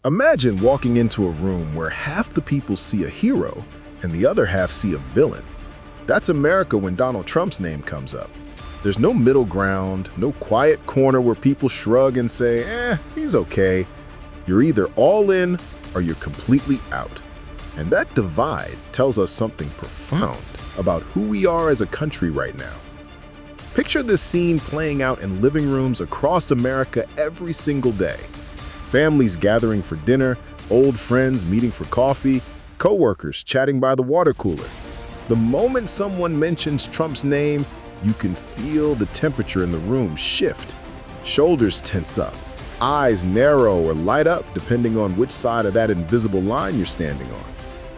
Imagine walking into a room where half the people see a hero and the other half see a villain. That's America when Donald Trump's name comes up. There's no middle ground, no quiet corner where people shrug and say, he's okay. You're either all in or you're completely out. And that divide tells us something profound about who we are as a country right now. Picture this scene playing out in living rooms across America every single day. Families gathering for dinner, old friends meeting for coffee, co-workers chatting by the water cooler. The moment someone mentions Trump's name, you can feel the temperature in the room shift. Shoulders tense up, eyes narrow or light up depending on which side of that invisible line you're standing on.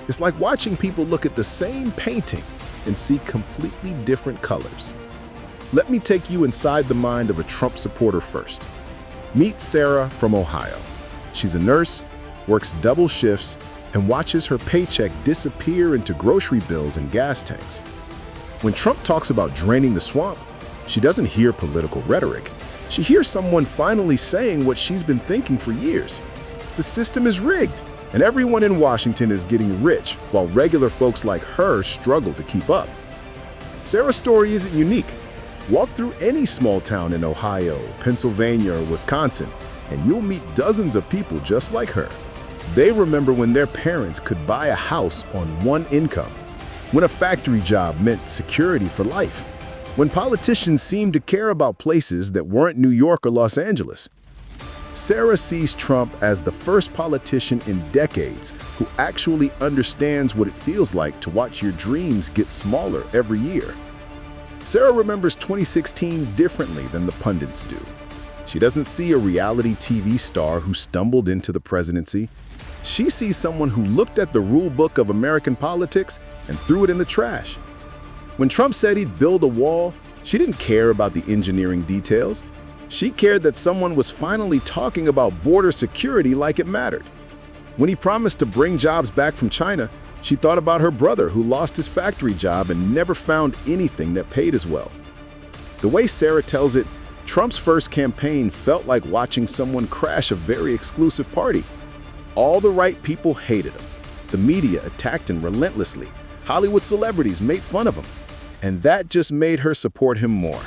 It's like watching people look at the same painting and see completely different colors. Let me take you inside the mind of a Trump supporter first. Meet Sarah from Ohio. She's a nurse, works double shifts, and watches her paycheck disappear into grocery bills and gas tanks. When Trump talks about draining the swamp, she doesn't hear political rhetoric. She hears someone finally saying what she's been thinking for years. The system is rigged, and everyone in Washington is getting rich, while regular folks like her struggle to keep up. Sarah's story isn't unique. Walk through any small town in Ohio, Pennsylvania, or Wisconsin, and you'll meet dozens of people just like her. They remember when their parents could buy a house on one income, when a factory job meant security for life, when politicians seemed to care about places that weren't New York or Los Angeles. Sarah sees Trump as the first politician in decades who actually understands what it feels like to watch your dreams get smaller every year. Sarah remembers 2016 differently than the pundits do. She doesn't see a reality TV star who stumbled into the presidency. She sees someone who looked at the rule book of American politics and threw it in the trash. When Trump said he'd build a wall, she didn't care about the engineering details. She cared that someone was finally talking about border security like it mattered. When he promised to bring jobs back from China, she thought about her brother who lost his factory job and never found anything that paid as well. The way Sarah tells it, Trump's first campaign felt like watching someone crash a very exclusive party. All the right people hated him. The media attacked him relentlessly. Hollywood celebrities made fun of him. And that just made her support him more.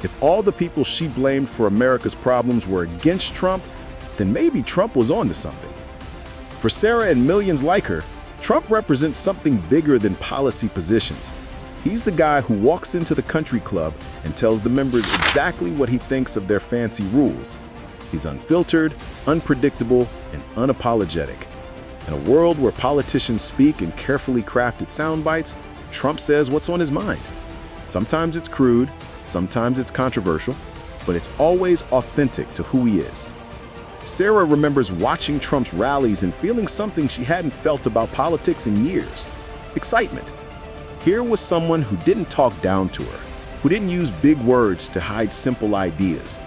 If all the people she blamed for America's problems were against Trump, then maybe Trump was onto something. For Sarah and millions like her, Trump represents something bigger than policy positions. He's the guy who walks into the country club and tells the members exactly what he thinks of their fancy rules. He's unfiltered, unpredictable, and unapologetic. In a world where politicians speak in carefully crafted sound bites, Trump says what's on his mind. Sometimes it's crude, sometimes it's controversial, but it's always authentic to who he is. Sarah remembers watching Trump's rallies and feeling something she hadn't felt about politics in years: excitement. Here was someone who didn't talk down to her, who didn't use big words to hide simple ideas,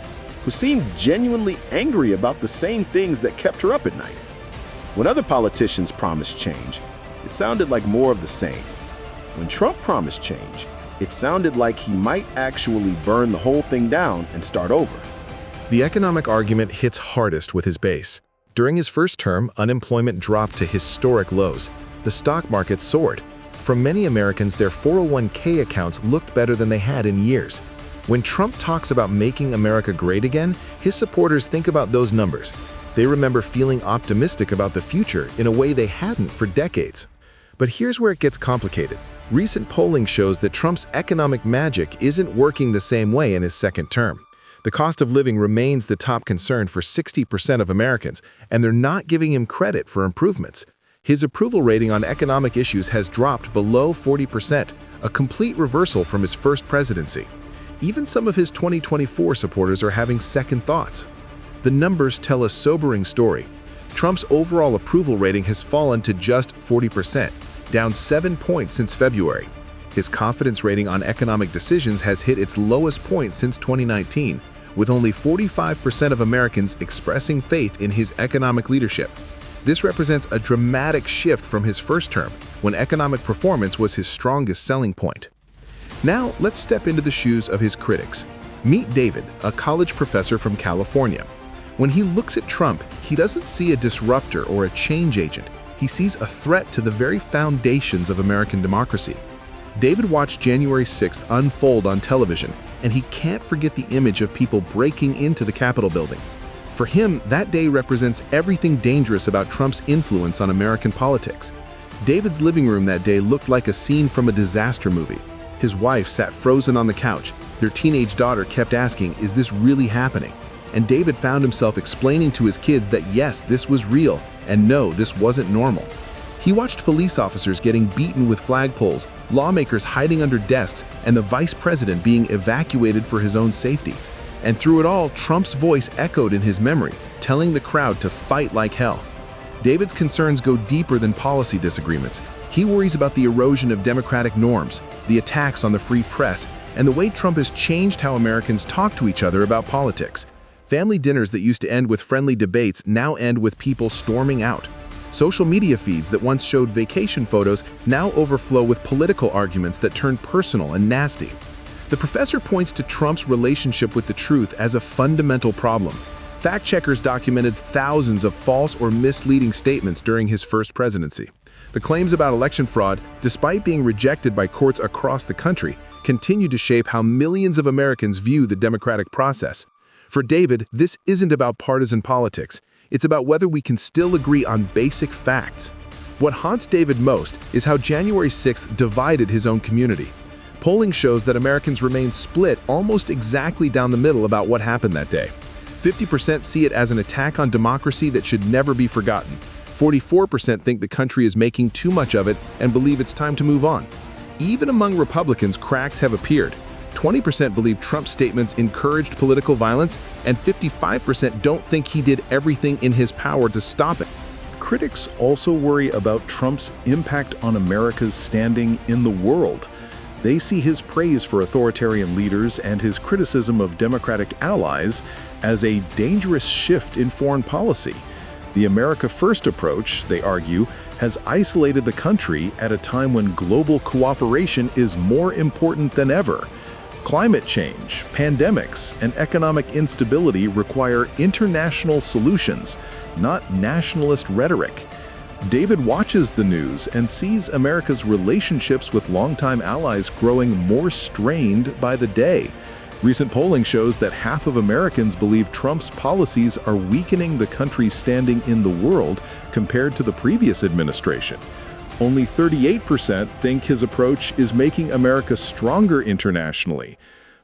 who seemed genuinely angry about the same things that kept her up at night. When other politicians promised change, it sounded like more of the same. When Trump promised change, it sounded like he might actually burn the whole thing down and start over. The economic argument hits hardest with his base. During his first term, unemployment dropped to historic lows. The stock market soared. For many Americans, their 401k accounts looked better than they had in years. When Trump talks about making America great again, his supporters think about those numbers. They remember feeling optimistic about the future in a way they hadn't for decades. But here's where it gets complicated. Recent polling shows that Trump's economic magic isn't working the same way in his second term. The cost of living remains the top concern for 60% of Americans, and they're not giving him credit for improvements. His approval rating on economic issues has dropped below 40%, a complete reversal from his first presidency. Even some of his 2024 supporters are having second thoughts. The numbers tell a sobering story. Trump's overall approval rating has fallen to just 40%, down 7 points since February. His confidence rating on economic decisions has hit its lowest point since 2019, with only 45% of Americans expressing faith in his economic leadership. This represents a dramatic shift from his first term, when economic performance was his strongest selling point. Now, let's step into the shoes of his critics. Meet David, a college professor from California. When he looks at Trump, he doesn't see a disruptor or a change agent. He sees a threat to the very foundations of American democracy. David watched January 6th unfold on television, and he can't forget the image of people breaking into the Capitol building. For him, that day represents everything dangerous about Trump's influence on American politics. David's living room that day looked like a scene from a disaster movie. His wife sat frozen on the couch. Their teenage daughter kept asking, "Is this really happening?" And David found himself explaining to his kids that yes, this was real, and no, this wasn't normal. He watched police officers getting beaten with flagpoles, lawmakers hiding under desks, and the vice president being evacuated for his own safety. And through it all, Trump's voice echoed in his memory, telling the crowd to fight like hell. David's concerns go deeper than policy disagreements. He worries about the erosion of democratic norms, the attacks on the free press, and the way Trump has changed how Americans talk to each other about politics. Family dinners that used to end with friendly debates now end with people storming out. Social media feeds that once showed vacation photos now overflow with political arguments that turn personal and nasty. The professor points to Trump's relationship with the truth as a fundamental problem. Fact-checkers documented thousands of false or misleading statements during his first presidency. The claims about election fraud, despite being rejected by courts across the country, continue to shape how millions of Americans view the democratic process. For David, this isn't about partisan politics. It's about whether we can still agree on basic facts. What haunts David most is how January 6th divided his own community. Polling shows that Americans remain split almost exactly down the middle about what happened that day. 50% see it as an attack on democracy that should never be forgotten. 44% think the country is making too much of it and believe it's time to move on. Even among Republicans, cracks have appeared. 20% believe Trump's statements encouraged political violence, and 55% don't think he did everything in his power to stop it. Critics also worry about Trump's impact on America's standing in the world. They see his praise for authoritarian leaders and his criticism of Democratic allies as a dangerous shift in foreign policy. The America First approach, they argue, has isolated the country at a time when global cooperation is more important than ever. Climate change, pandemics, and economic instability require international solutions, not nationalist rhetoric. David watches the news and sees America's relationships with longtime allies growing more strained by the day. Recent polling shows that half of Americans believe Trump's policies are weakening the country's standing in the world compared to the previous administration. Only 38% think his approach is making America stronger internationally.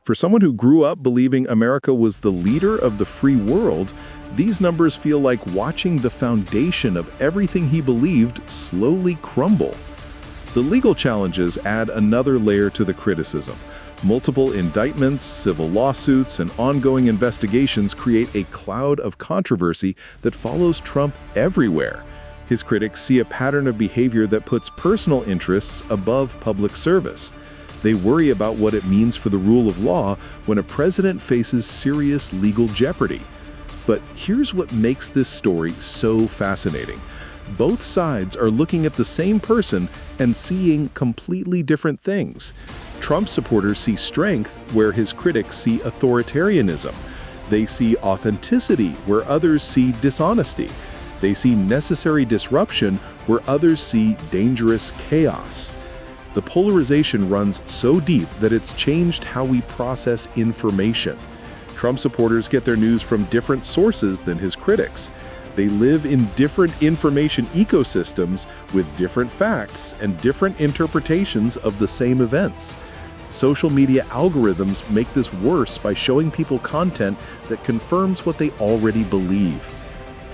For someone who grew up believing America was the leader of the free world, these numbers feel like watching the foundation of everything he believed slowly crumble. The legal challenges add another layer to the criticism. Multiple indictments, civil lawsuits, and ongoing investigations create a cloud of controversy that follows Trump everywhere. His critics see a pattern of behavior that puts personal interests above public service. They worry about what it means for the rule of law when a president faces serious legal jeopardy. But here's what makes this story so fascinating. Both sides are looking at the same person and seeing completely different things. Trump supporters see strength where his critics see authoritarianism. They see authenticity where others see dishonesty. They see necessary disruption where others see dangerous chaos. The polarization runs so deep that it's changed how we process information. Trump supporters get their news from different sources than his critics. They live in different information ecosystems with different facts and different interpretations of the same events. Social media algorithms make this worse by showing people content that confirms what they already believe.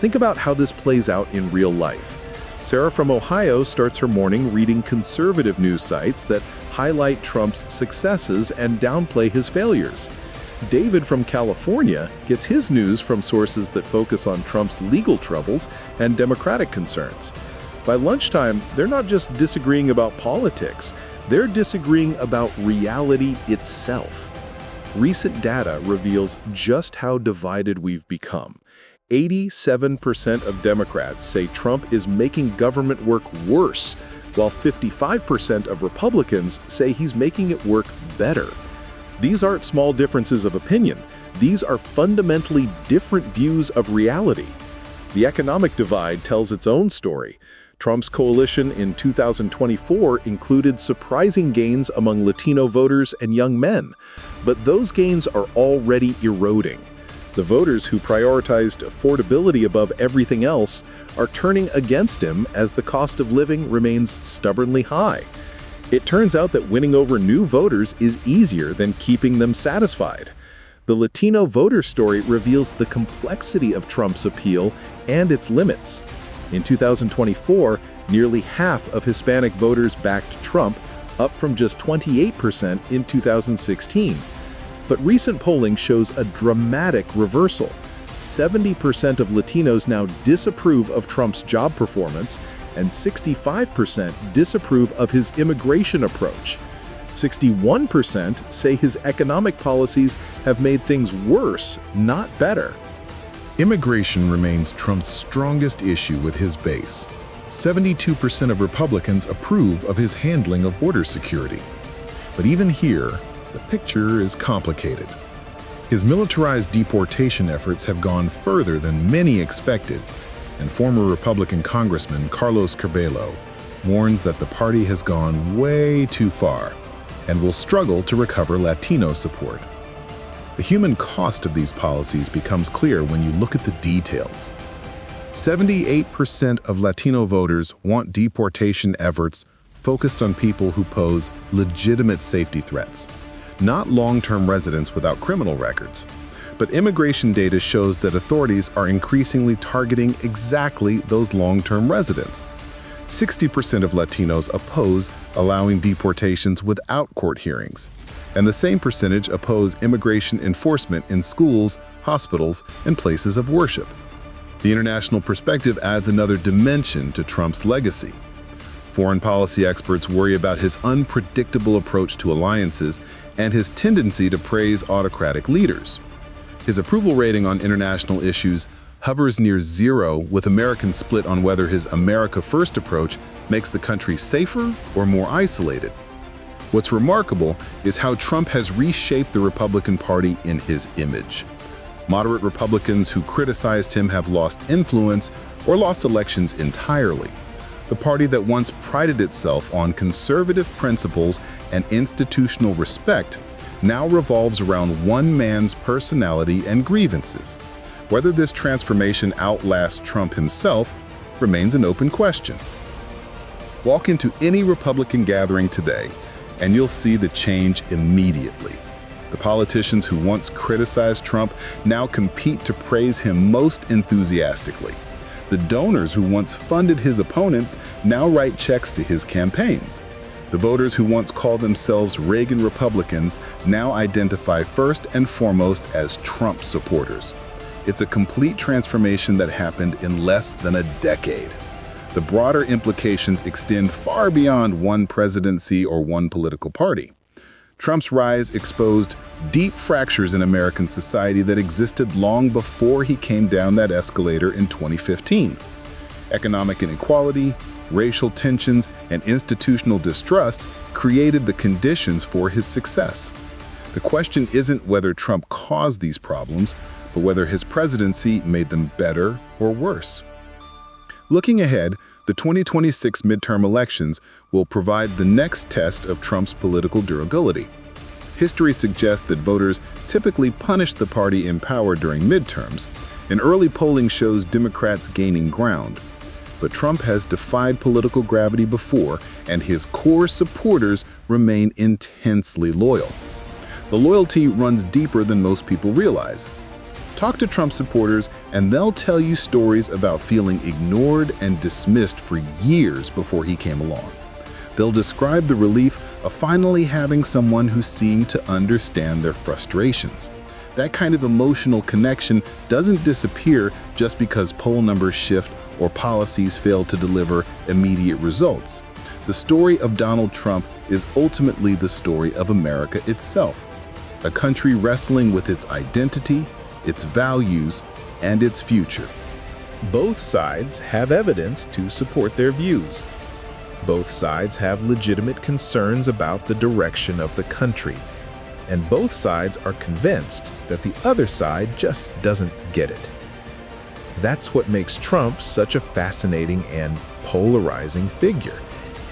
Think about how this plays out in real life. Sarah from Ohio starts her morning reading conservative news sites that highlight Trump's successes and downplay his failures. David from California gets his news from sources that focus on Trump's legal troubles and Democratic concerns. By lunchtime, they're not just disagreeing about politics, they're disagreeing about reality itself. Recent data reveals just how divided we've become. 87% of Democrats say Trump is making government work worse, while 55% of Republicans say he's making it work better. These aren't small differences of opinion. These are fundamentally different views of reality. The economic divide tells its own story. Trump's coalition in 2024 included surprising gains among Latino voters and young men, but those gains are already eroding. The voters who prioritized affordability above everything else are turning against him as the cost of living remains stubbornly high. It turns out that winning over new voters is easier than keeping them satisfied. The Latino voter story reveals the complexity of Trump's appeal and its limits. In 2024, nearly half of Hispanic voters backed Trump, up from just 28% in 2016. But recent polling shows a dramatic reversal. 70% of Latinos now disapprove of Trump's job performance, and 65% disapprove of his immigration approach. 61% say his economic policies have made things worse, not better. Immigration remains Trump's strongest issue with his base. 72% of Republicans approve of his handling of border security. But even here, the picture is complicated. His militarized deportation efforts have gone further than many expected, and former Republican Congressman Carlos Curbelo warns that the party has gone way too far and will struggle to recover Latino support. The human cost of these policies becomes clear when you look at the details. 78% of Latino voters want deportation efforts focused on people who pose legitimate safety threats, not long-term residents without criminal records. But immigration data shows that authorities are increasingly targeting exactly those long-term residents. 60% of Latinos oppose allowing deportations without court hearings, and the same percentage oppose immigration enforcement in schools, hospitals, and places of worship. The international perspective adds another dimension to Trump's legacy. Foreign policy experts worry about his unpredictable approach to alliances and his tendency to praise autocratic leaders. His approval rating on international issues hovers near zero, with Americans split on whether his America First approach makes the country safer or more isolated. What's remarkable is how Trump has reshaped the Republican Party in his image. Moderate Republicans who criticized him have lost influence or lost elections entirely. The party that once prided itself on conservative principles and institutional respect now revolves around one man's personality and grievances. Whether this transformation outlasts Trump himself remains an open question. Walk into any Republican gathering today, and you'll see the change immediately. The politicians who once criticized Trump now compete to praise him most enthusiastically. The donors who once funded his opponents now write checks to his campaigns. The voters who once called themselves Reagan Republicans now identify first and foremost as Trump supporters. It's a complete transformation that happened in less than a decade. The broader implications extend far beyond one presidency or one political party. Trump's rise exposed deep fractures in American society that existed long before he came down that escalator in 2015. Economic inequality, racial tensions, and institutional distrust created the conditions for his success. The question isn't whether Trump caused these problems, but whether his presidency made them better or worse. Looking ahead, the 2026 midterm elections will provide the next test of Trump's political durability. History suggests that voters typically punish the party in power during midterms, and early polling shows Democrats gaining ground. But Trump has defied political gravity before, and his core supporters remain intensely loyal. The loyalty runs deeper than most people realize. Talk to Trump supporters, and they'll tell you stories about feeling ignored and dismissed for years before he came along. They'll describe the relief of finally having someone who seemed to understand their frustrations. That kind of emotional connection doesn't disappear just because poll numbers shift or policies fail to deliver immediate results. The story of Donald Trump is ultimately the story of America itself, a country wrestling with its identity, its values, and its future. Both sides have evidence to support their views. Both sides have legitimate concerns about the direction of the country. And both sides are convinced that the other side just doesn't get it. That's what makes Trump such a fascinating and polarizing figure.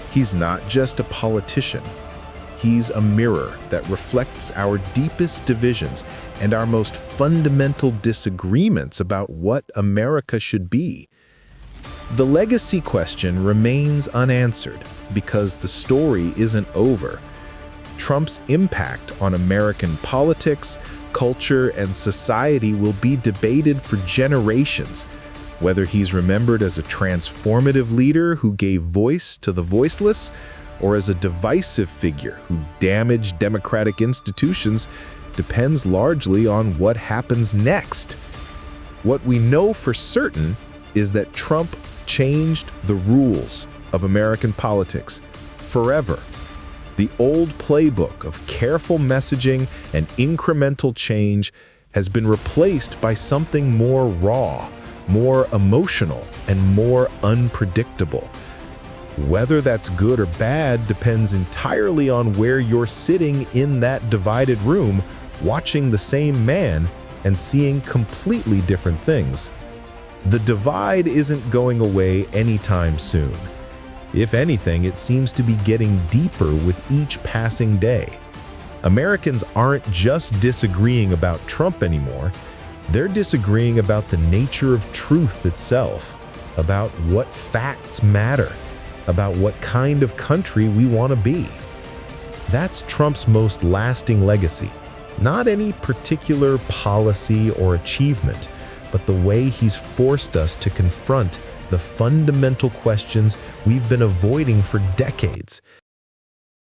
He's not just a politician. He's a mirror that reflects our deepest divisions and our most fundamental disagreements about what America should be. The legacy question remains unanswered because the story isn't over. Trump's impact on American politics, culture, and society will be debated for generations, whether he's remembered as a transformative leader who gave voice to the voiceless, or as a divisive figure who damaged democratic institutions depends largely on what happens next. What we know for certain is that Trump changed the rules of American politics forever. The old playbook of careful messaging and incremental change has been replaced by something more raw, more emotional, and more unpredictable. Whether that's good or bad depends entirely on where you're sitting in that divided room, watching the same man and seeing completely different things. The divide isn't going away anytime soon. If anything, it seems to be getting deeper with each passing day. Americans aren't just disagreeing about Trump anymore. They're disagreeing about the nature of truth itself, about what facts matter, about what kind of country we want to be. That's Trump's most lasting legacy. Not any particular policy or achievement, but the way he's forced us to confront the fundamental questions we've been avoiding for decades.